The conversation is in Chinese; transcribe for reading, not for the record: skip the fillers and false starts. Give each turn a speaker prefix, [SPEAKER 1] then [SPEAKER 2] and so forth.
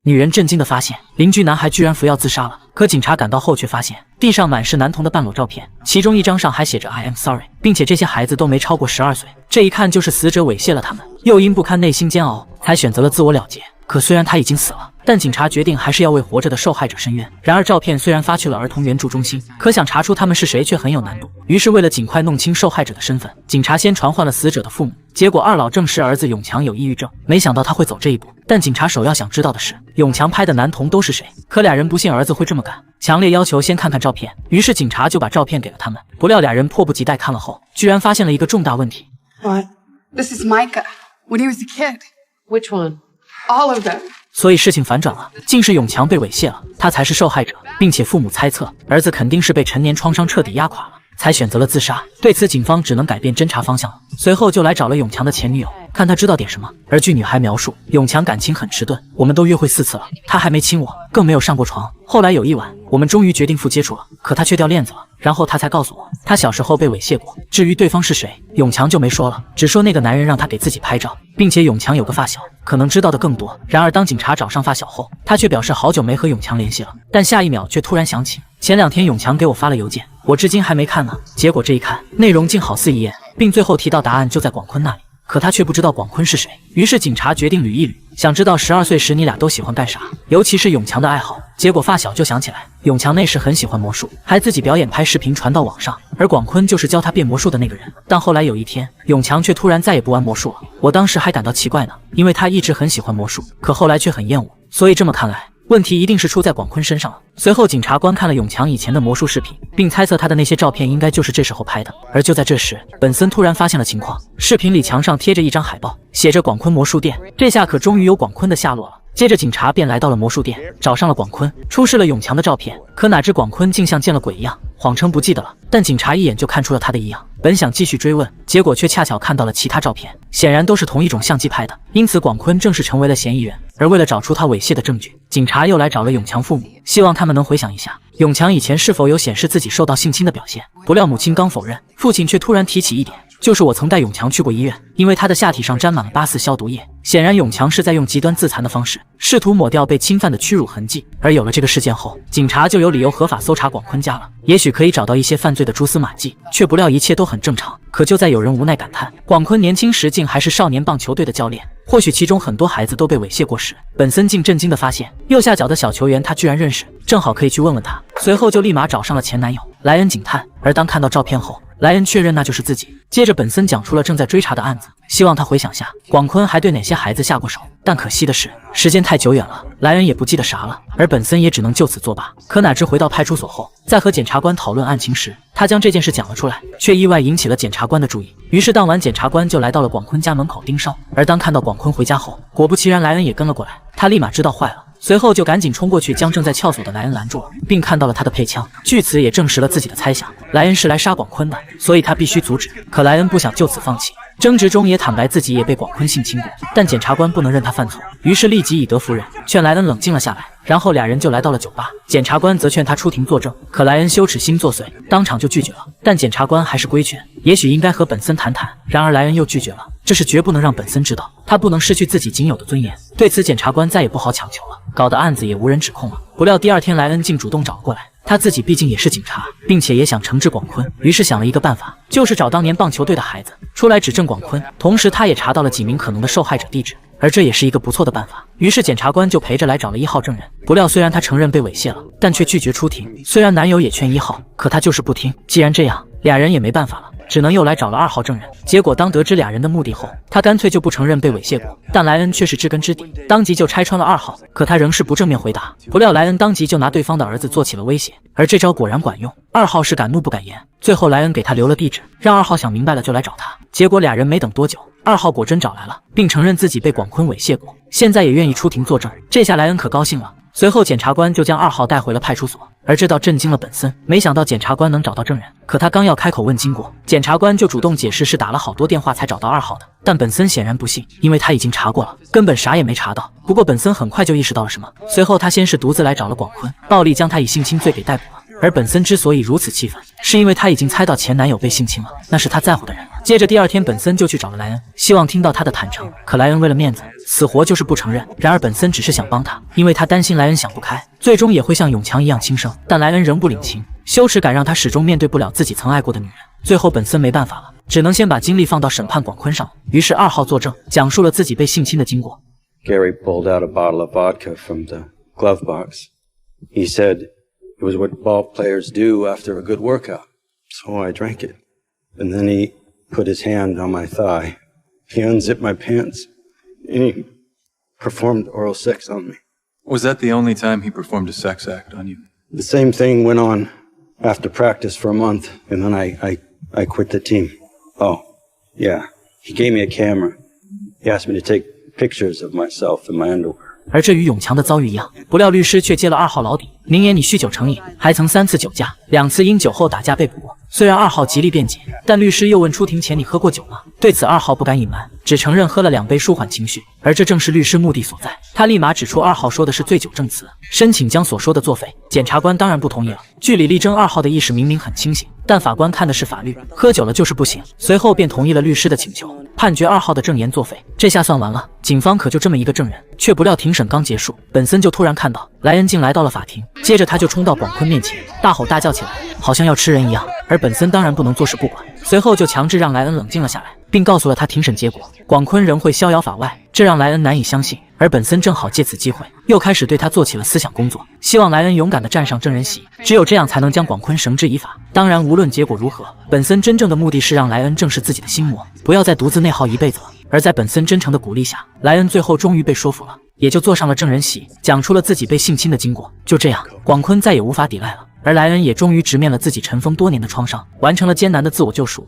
[SPEAKER 1] 女人震惊地发现，邻居男孩居然服药自杀了。可警察赶到后，却发现地上满是男童的半裸照片，其中一张上还写着 "I am sorry"， 并且这些孩子都没超过12岁。这一看就是死者猥亵了他们，又因不堪内心煎熬，才选择了自我了结。可虽然他已经死了，但警察决定还是要为活着的受害者申冤。然而照片虽然发去了儿童援助中心，可想查出他们是谁却很有难度。于是为了尽快弄清受害者的身份，警察先传唤了死者的父母。结果二老证实儿子永强有抑郁症，没想到他会走这一步。但警察首要想知道的是，永强拍的男童都是谁？可俩人不信儿子会这么干，强烈要求先看看照片。于是警察就把照片给了他们。不料俩人迫不及待看了后，居然发现了一个重大问题。
[SPEAKER 2] What? This is Micah when he was a kid.
[SPEAKER 3] Which one?
[SPEAKER 2] All of them.
[SPEAKER 1] 所以事情反转了，竟是永强被猥亵了，他才是受害者，并且父母猜测儿子肯定是被陈年创伤彻底压垮了，才选择了自杀。对此，警方只能改变侦查方向了。随后就来找了永强的前女友，看他知道点什么。而据女孩描述，永强感情很迟钝，我们都约会4次了，他还没亲我，更没有上过床。后来有一晚，我们终于决定接触了，可他却掉链子了。然后他才告诉我，他小时候被猥亵过。至于对方是谁，永强就没说了，只说那个男人让他给自己拍照，并且永强有个发小，可能知道的更多。然而当警察找上发小后，他却表示好久没和永强联系了，但下一秒却突然想起前2天永强给我发了邮件，我至今还没看呢。结果这一看，内容竟好似一眼，并最后提到答案就在广坤那里。可他却不知道广坤是谁，于是警察决定捋一捋，想知道12岁时你俩都喜欢干啥，尤其是永强的爱好。结果发小就想起来，永强那时很喜欢魔术，还自己表演拍视频传到网上，而广坤就是教他变魔术的那个人。但后来有一天，永强却突然再也不玩魔术了，我当时还感到奇怪呢，因为他一直很喜欢魔术，可后来却很厌恶，所以这么看来，问题一定是出在广坤身上了。随后警察观看了永强以前的魔术视频，并猜测他的那些照片应该就是这时候拍的。而就在这时，本森突然发现了情况，视频里墙上贴着一张海报，写着广坤魔术店。这下可终于有广坤的下落了。接着警察便来到了魔术店，找上了广坤，出示了永强的照片。可哪知广坤竟像见了鬼一样，谎称不记得了。但警察一眼就看出了他的异样，本想继续追问，结果却恰巧看到了其他照片，显然都是同一种相机拍的，因此广坤正式成为了嫌疑人。而为了找出他猥亵的证据，警察又来找了永强父母，希望他们能回想一下永强以前是否有显示自己受到性侵的表现。不料母亲刚否认，父亲却突然提起一点，就是我曾带永强去过医院，因为他的下体上沾满了8·4消毒液。显然永强是在用极端自残的方式试图抹掉被侵犯的屈辱痕迹。而有了这个事件后，警察就有理由合法搜查广坤家了，也许可以找到一些犯罪的蛛丝马迹。却不料一切都很正常。可就在有人无奈感叹广坤年轻时竟还是少年棒球队的教练，或许其中很多孩子都被猥亵过时，本森竟震惊地发现右下角的小球员他居然认识，正好可以去问问他。随后就立马找上了前男友莱恩警探。而当看到照片后，莱恩确认那就是自己。接着本森讲出了正在追查的案子，希望他回想下广坤还对哪些孩子下过手。但可惜的是，时间太久远了，莱恩也不记得啥了，而本森也只能就此作罢。可哪知回到派出所后，在和检察官讨论案情时，他将这件事讲了出来，却意外引起了检察官的注意。于是当晚检察官就来到了广坤家门口盯梢。而当看到广坤回家后，果不其然莱恩也跟了过来，他立马知道坏了，随后就赶紧冲过去将正在撬锁的莱恩拦住了，并看到了他的配枪。据此也证实了自己的猜想，莱恩是来杀广坤的，所以他必须阻止。可莱恩不想就此放弃，争执中也坦白自己也被广坤性侵过，但检察官不能任他犯错，于是立即以德服人，劝莱恩冷静了下来。然后俩人就来到了酒吧，检察官则劝他出庭作证，可莱恩羞耻心作祟，当场就拒绝了。但检察官还是规劝，也许应该和本森谈谈。然而莱恩又拒绝了，这是绝不能让本森知道，他不能失去自己仅有的尊严。对此检察官再也不好强求了，搞得案子也无人指控了。不料第2天莱恩竟主动找过来，他自己毕竟也是警察，并且也想惩治广坤，于是想了一个办法，就是找当年棒球队的孩子出来指证广坤。同时他也查到了几名可能的受害者地址，而这也是一个不错的办法。于是检察官就陪着来找了1号证人。不料虽然他承认被猥亵了，但却拒绝出庭。虽然男友也劝1号，可他就是不听。既然这样，俩人也没办法了，只能又来找了2号证人。结果当得知俩人的目的后，他干脆就不承认被猥亵过。但莱恩却是知根知底，当即就拆穿了2号，可他仍是不正面回答。不料莱恩当即就拿对方的儿子做起了威胁，而这招果然管用。2号是敢怒不敢言，最后莱恩给他留了地址，让2号想明白了就来找他。结果俩人没等多久，2号果真找来了，并承认自己被广坤猥亵过，现在也愿意出庭作证。这下莱恩可高兴了。随后检察官就将2号带回了派出所，而这倒震惊了本森。没想到检察官能找到证人，可他刚要开口问经过，检察官就主动解释是打了好多电话才找到2号的。但本森显然不信，因为他已经查过了，根本啥也没查到。不过本森很快就意识到了什么，随后他先是独自来找了广坤，暴力将他以性侵罪给逮捕了。而本森之所以如此气愤，是因为他已经猜到前男友被性侵了，那是他在乎的人。接着第二天，本森就去找了莱恩，希望听到他的坦诚。可莱恩为了面子，死活就是不承认。然而本森只是想帮他，因为他担心莱恩想不开，最终也会像永强一样轻生。但莱恩仍不领情，羞耻感让他始终面对不了自己曾爱过的女人。最后本森没办法了，只能先把精力放到审判广坤上。于是2号作证，讲述了自己被性侵的经过。
[SPEAKER 3] Gary pulled out a bottle of vodka from the glove box. He said it was what ball players do after a good workout. So I drank it. And then he put his hand on my thigh. He unzipped my pants and he performed oral sex on me.
[SPEAKER 4] Was that the only time he performed a sex act on you?
[SPEAKER 3] The same thing went on after practice for a month, and then I quit the team. Oh, yeah. He gave me a camera. He asked me to take pictures of myself in my underwear.
[SPEAKER 1] 而这与永强的遭遇一样，不料律师却揭了2号老底，明言你酗酒成瘾，还曾3次酒驾，2次因酒后打架被捕。虽然2号极力辩解，但律师又问出庭前你喝过酒吗？对此2号不敢隐瞒，只承认喝了2杯舒缓情绪，而这正是律师目的所在。他立马指出2号说的是醉酒证词，申请将所说的作废。检察官当然不同意了。据理力争，2号的意识明明很清醒，但法官看的是法律，喝酒了就是不行。随后便同意了律师的请求，判决2号的证言作废。这下算完了，警方可就这么一个证人。却不料庭审刚结束，本森就突然看到莱恩竟来到了法庭，接着他就冲到广坤面前，大吼大叫起来，好像要吃人一样。而本森当然不能坐视不管，随后就强制让莱恩冷静了下来，并告诉了他庭审结果，广坤仍会逍遥法外，这让莱恩难以相信。而本森正好借此机会，又开始对他做起了思想工作，希望莱恩勇敢地站上证人席，只有这样才能将广坤绳之以法。当然，无论结果如何，本森真正的目的是让莱恩正视自己的心魔，不要再独自内耗一辈子了。而在本森真诚的鼓励下，莱恩最后终于被说服了，也就坐上了证人席，讲出了自己被性侵的经过。就这样，广坤再也无法抵赖了，而莱恩也终于直面了自己尘封多年的创伤，完成了艰难的自我救赎。